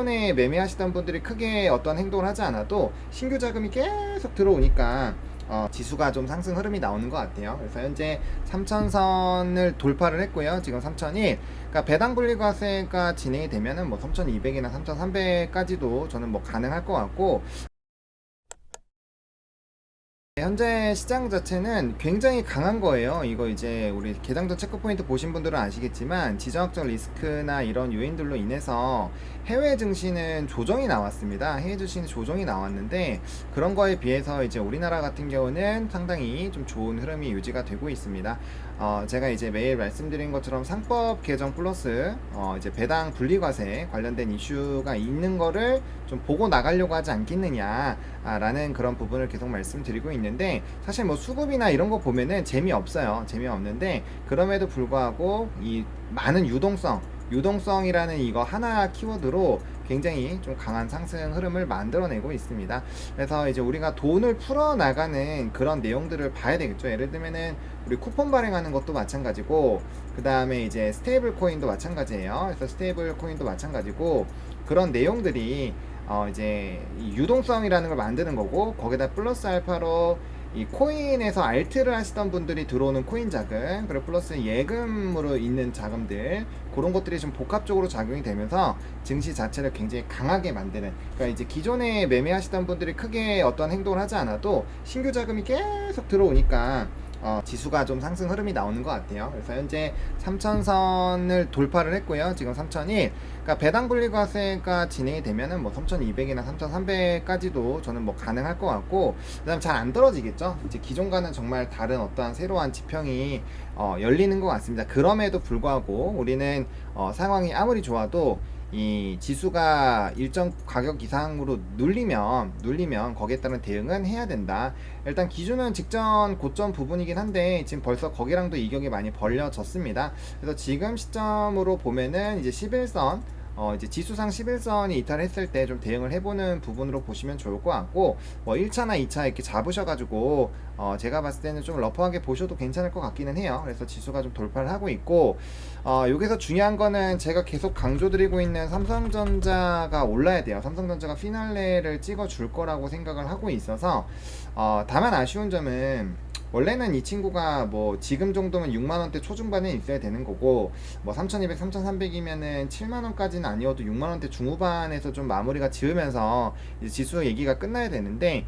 기존에 매매하시던 분들이 크게 어떤 행동을 하지 않아도 신규 자금이 계속 들어오니까 지수가 좀 상승 흐름이 나오는 것 같아요. 그래서 현재 3000선을 돌파를 했고요. 지금 3001. 그러니까 배당 분리과세가 진행이 되면은 뭐 3200이나 3300까지도 저는 뭐 가능할 것 같고, 현재 시장 자체는 굉장히 강한 거예요. 이거 이제 우리 개장전 체크포인트 보신 분들은 아시겠지만 지정학적 리스크나 이런 요인들로 인해서 해외 증시는 조정이 나왔습니다. 해외 증시는 조정이 나왔는데 그런 거에 비해서 이제 우리나라 같은 경우는 상당히 좀 좋은 흐름이 유지가 되고 있습니다. 제가 이제 매일 말씀드린 것처럼 상법 개정 플러스 이제 배당 분리과세 관련된 이슈가 있는 거를 좀 보고 나가려고 하지 않겠느냐 라는 그런 부분을 계속 말씀드리고 있는데, 사실 뭐 수급이나 이런 거 보면은 재미없어요. 재미없는데 그럼에도 불구하고 이 많은 유동성이라는 이거 하나 키워드로 굉장히 좀 강한 상승 흐름을 만들어내고 있습니다. 그래서 이제 우리가 돈을 풀어나가는 그런 내용들을 봐야 되겠죠. 예를 들면은 우리 쿠폰 발행하는 것도 마찬가지고, 그 다음에 이제 스테이블 코인도 마찬가지예요. 그래서 스테이블 코인도 마찬가지고, 그런 내용들이 이제 이 유동성이라는 걸 만드는 거고, 거기다 플러스 알파로 이 코인에서 알트를 하시던 분들이 들어오는 코인 자금, 그리고 플러스 예금으로 있는 자금들, 그런 것들이 좀 복합적으로 작용이 되면서 증시 자체를 굉장히 강하게 만드는, 그러니까 이제 기존에 매매하시던 분들이 크게 어떤 행동을 하지 않아도 신규 자금이 계속 들어오니까 지수가 좀 상승 흐름이 나오는 것 같아요. 그래서 현재 3000선을 돌파를 했고요. 지금 3001. 그러니까 배당 분리과세가 진행이 되면은 뭐 3200이나 3300까지도 저는 뭐 가능할 것 같고, 그다음 잘 안 떨어지겠죠. 이제 기존과는 정말 다른 어떠한 새로운 지평이 열리는 것 같습니다. 그럼에도 불구하고 우리는 상황이 아무리 좋아도 이 지수가 일정 가격 이상으로 눌리면 거기에 따른 대응은 해야 된다. 일단 기준은 직전 고점 부분이긴 한데 지금 벌써 거기랑도 이격이 많이 벌려졌습니다. 그래서 지금 시점으로 보면은 이제 11선, 이제 지수상 11선이 이탈했을 때 좀 대응을 해보는 부분으로 보시면 좋을 것 같고, 뭐 1차나 2차 이렇게 잡으셔가지고 제가 봤을 때는 좀 러프하게 보셔도 괜찮을 것 같기는 해요. 그래서 지수가 좀 돌파를 하고 있고, 여기서 중요한 거는 제가 계속 강조드리고 있는 삼성전자가 올라야 돼요. 삼성전자가 피날레를 찍어 줄 거라고 생각을 하고 있어서, 다만 아쉬운 점은 원래는 이 친구가 뭐 지금 정도면 6만원대 초중반에 있어야 되는 거고, 뭐 3200, 3300이면은 7만원까지는 아니어도 6만원대 중후반에서 좀 마무리가 지으면서 이제 지수 얘기가 끝나야 되는데,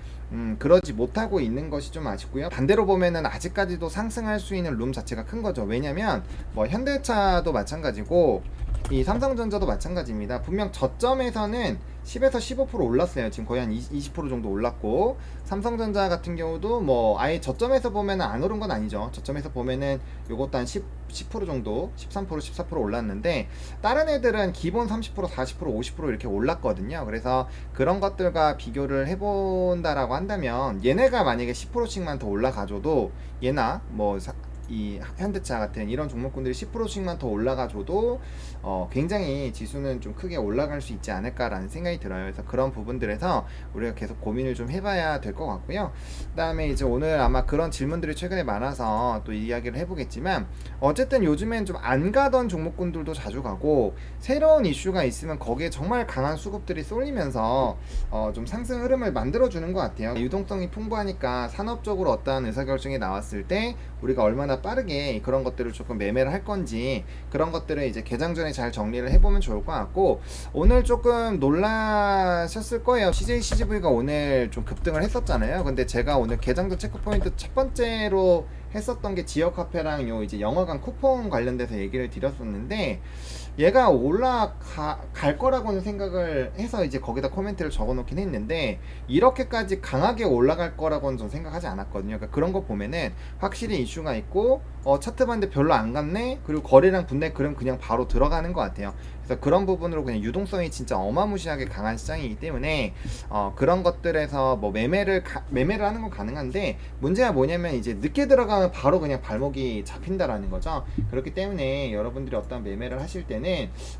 그러지 못하고 있는 것이 좀 아쉽고요. 반대로 보면은 아직까지도 상승할 수 있는 룸 자체가 큰 거죠. 왜냐면 뭐 현대차도 마찬가지고 이 삼성전자도 마찬가지입니다. 분명 저점에서는 10에서 15% 올랐어요. 지금 거의 한 20% 정도 올랐고, 삼성전자 같은 경우도 뭐 아예 저점에서 보면은 안 오른 건 아니죠. 저점에서 보면은 요것도 한 10% 정도, 13%, 14% 올랐는데, 다른 애들은 기본 30%, 40%, 50% 이렇게 올랐거든요. 그래서 그런 것들과 비교를 해본다라고 한다면 얘네가 만약에 10%씩만 더 올라가줘도, 얘나 뭐 이 현대차 같은 이런 종목군들이 10%씩만 더 올라가줘도 굉장히 지수는 좀 크게 올라갈 수 있지 않을까라는 생각이 들어요. 그래서 그런 부분들에서 우리가 계속 고민을 좀 해봐야 될 것 같고요. 그 다음에 이제 오늘 아마 그런 질문들이 최근에 많아서 또 이야기를 해보겠지만, 어쨌든 요즘엔 좀 안 가던 종목군들도 자주 가고, 새로운 이슈가 있으면 거기에 정말 강한 수급들이 쏠리면서 좀 상승 흐름을 만들어주는 것 같아요. 유동성이 풍부하니까 산업적으로 어떠한 의사결정이 나왔을 때 우리가 얼마나 빠르게 그런 것들을 조금 매매를 할 건지, 그런 것들을 이제 개장 전에 잘 정리를 해보면 좋을 것 같고, 오늘 조금 놀라셨을 거예요. CJCGV가 오늘 좀 급등을 했었잖아요. 근데 제가 오늘 개장 전 체크포인트 첫 번째로 했었던 게 지역화폐랑 요 이제 영화관 쿠폰 관련돼서 얘기를 드렸었는데, 얘가 올라갈 거라고는 생각을 해서 이제 거기다 코멘트를 적어 놓긴 했는데, 이렇게까지 강하게 올라갈 거라고는 전 생각하지 않았거든요. 그러니까 그런 거 보면은 확실히 이슈가 있고, 차트 봤는데 별로 안 갔네? 그리고 거래량 붙네? 그럼 그냥 바로 들어가는 것 같아요. 그래서 그런 부분으로 그냥 유동성이 진짜 어마무시하게 강한 시장이기 때문에 그런 것들에서 뭐 매매를 하는 건 가능한데, 문제가 뭐냐면 이제 늦게 들어가면 바로 그냥 발목이 잡힌다라는 거죠. 그렇기 때문에 여러분들이 어떤 매매를 하실 때는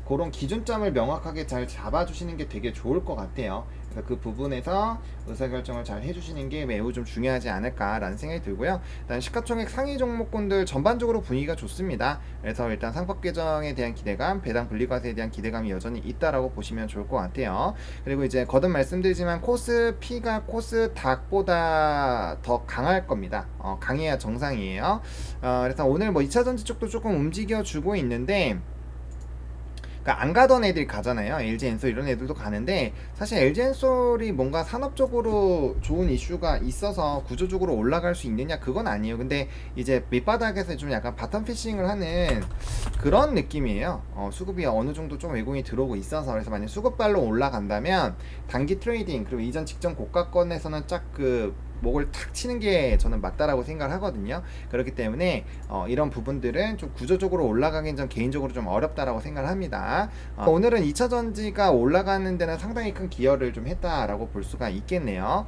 그런 기준점을 명확하게 잘 잡아주시는 게 되게 좋을 것 같아요. 그래서 그 부분에서 의사결정을 잘 해주시는 게 매우 좀 중요하지 않을까라는 생각이 들고요. 일단 시가총액 상위 종목군들 전반적으로 분위기가 좋습니다. 그래서 일단 상법 개정에 대한 기대감, 배당 분리과세에 대한 기대감이 여전히 있다라고 보시면 좋을 것 같아요. 그리고 이제 거듭 말씀드리지만 코스피가 코스닥보다 더 강할 겁니다. 강해야 정상이에요. 그래서 오늘 뭐 2차전지 쪽도 조금 움직여주고 있는데, 그러니까 안 가던 애들이 가잖아요. LG엔솔 이런 애들도 가는데, 사실 LG엔솔이 뭔가 산업적으로 좋은 이슈가 있어서 구조적으로 올라갈 수 있느냐, 그건 아니에요. 근데 이제 밑바닥에서 좀 약간 바텀 피싱을 하는 그런 느낌이에요. 수급이 어느 정도 좀 외국인이 들어오고 있어서. 그래서 만약 수급발로 올라간다면 단기 트레이딩, 그리고 이전 직전 고가권에서는 쫙 그 목을 탁 치는 게 저는 맞다라고 생각을 하거든요. 그렇기 때문에 이런 부분들은 좀 구조적으로 올라가긴 좀 개인적으로 좀 어렵다라고 생각을 합니다. 오늘은 2차전지가 올라가는 데는 상당히 큰 기여를 좀 했다라고 볼 수가 있겠네요.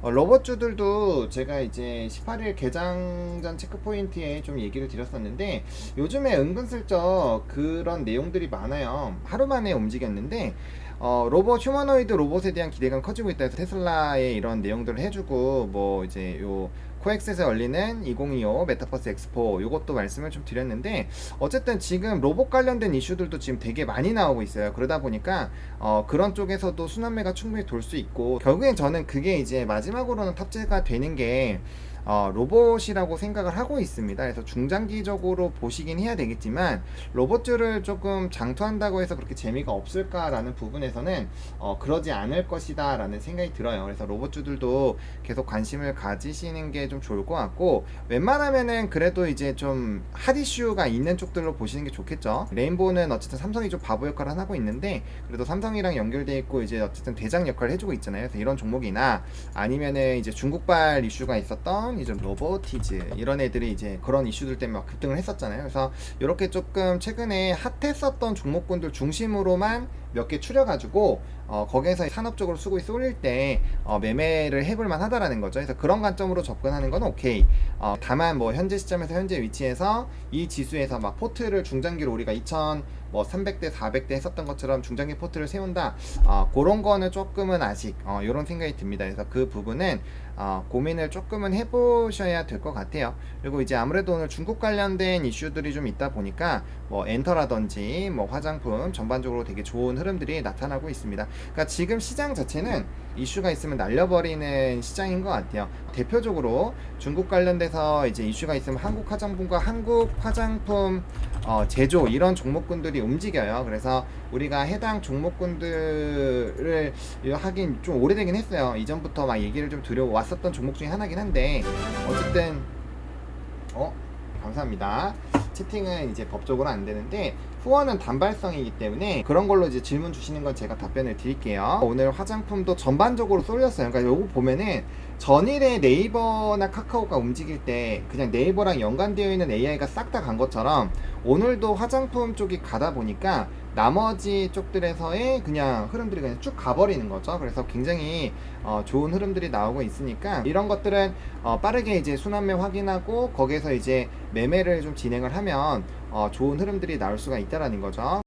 로봇주들도 제가 이제 18일 개장전 체크포인트에 좀 얘기를 드렸었는데, 요즘에 은근슬쩍 그런 내용들이 많아요. 하루 만에 움직였는데, 휴머노이드 로봇에 대한 기대감 커지고 있다 해서 테슬라의 이런 내용들을 해주고, 뭐 이제 요 코엑스에서 열리는 2025 메타버스 엑스포 요것도 말씀을 좀 드렸는데, 어쨌든 지금 로봇 관련된 이슈들도 지금 되게 많이 나오고 있어요. 그러다 보니까 그런 쪽에서도 순환매가 충분히 돌 수 있고, 결국엔 저는 그게 이제 마지막으로는 탑재가 되는 게 로봇이라고 생각을 하고 있습니다. 그래서 중장기적으로 보시긴 해야 되겠지만, 로봇들을 조금 장투한다고 해서 그렇게 재미가 없을까라는 부분에서는 그러지 않을 것이다 라는 생각이 들어요. 그래서 로봇주들도 계속 관심을 가지시는 게 좀 좋을 것 같고, 웬만하면은 그래도 이제 좀 핫이슈가 있는 쪽들로 보시는 게 좋겠죠. 레인보우는 어쨌든 삼성이 좀 바보 역할을 하고 있는데, 그래도 삼성이랑 연결돼 있고 이제 어쨌든 대장 역할을 해주고 있잖아요. 그래서 이런 종목이나 아니면은 이제 중국발 이슈가 있었던 이제 로보티즈 이런 애들이 이제 그런 이슈들 때문에 막 급등을 했었잖아요. 그래서 이렇게 조금 최근에 핫했었던 종목군들 중심으로만 몇 개 추려가지고 거기에서 산업적으로 수급이 쏠릴 때 매매를 해볼만 하다라는 거죠. 그래서 그런 관점으로 접근하는 건 오케이. 다만 뭐 현재 시점에서 현재 위치에서 이 지수에서 막 포트를 중장기로 우리가 300대 400대 했었던 것처럼 중장기 포트를 세운다, 그런 거는 조금은 아직 이런 생각이 듭니다. 그래서 그 부분은 고민을 조금은 해보셔야 될 것 같아요. 그리고 이제 아무래도 오늘 중국 관련된 이슈들이 좀 있다 보니까 뭐 엔터라든지 뭐 화장품 전반적으로 되게 좋은 흐름들이 나타나고 있습니다. 그러니까 지금 시장 자체는 이슈가 있으면 날려버리는 시장인 것 같아요. 대표적으로 중국 관련돼서 이제 이슈가 있으면 한국 화장품과 한국 화장품 제조 이런 종목군들이 움직여요. 그래서 우리가 해당 종목군들을 하긴 좀 오래되긴 했어요. 이전부터 막 얘기를 좀 드려왔었던 종목 중에 하나긴 한데, 어쨌든 감사합니다. 채팅은 이제 법적으로 안 되는데 후원은 단발성이기 때문에 그런 걸로 이제 질문 주시는 건 제가 답변을 드릴게요. 오늘 화장품도 전반적으로 쏠렸어요. 그러니까 요거 보면은 전일에 네이버나 카카오가 움직일 때 그냥 네이버랑 연관되어 있는 AI가 싹 다 간 것처럼, 오늘도 화장품 쪽이 가다 보니까 나머지 쪽들에서의 그냥 흐름들이 그냥 쭉 가버리는 거죠. 그래서 굉장히 좋은 흐름들이 나오고 있으니까, 이런 것들은 빠르게 이제 순환매 확인하고 거기에서 이제 매매를 좀 진행을 하면 좋은 흐름들이 나올 수가 있다라는 거죠.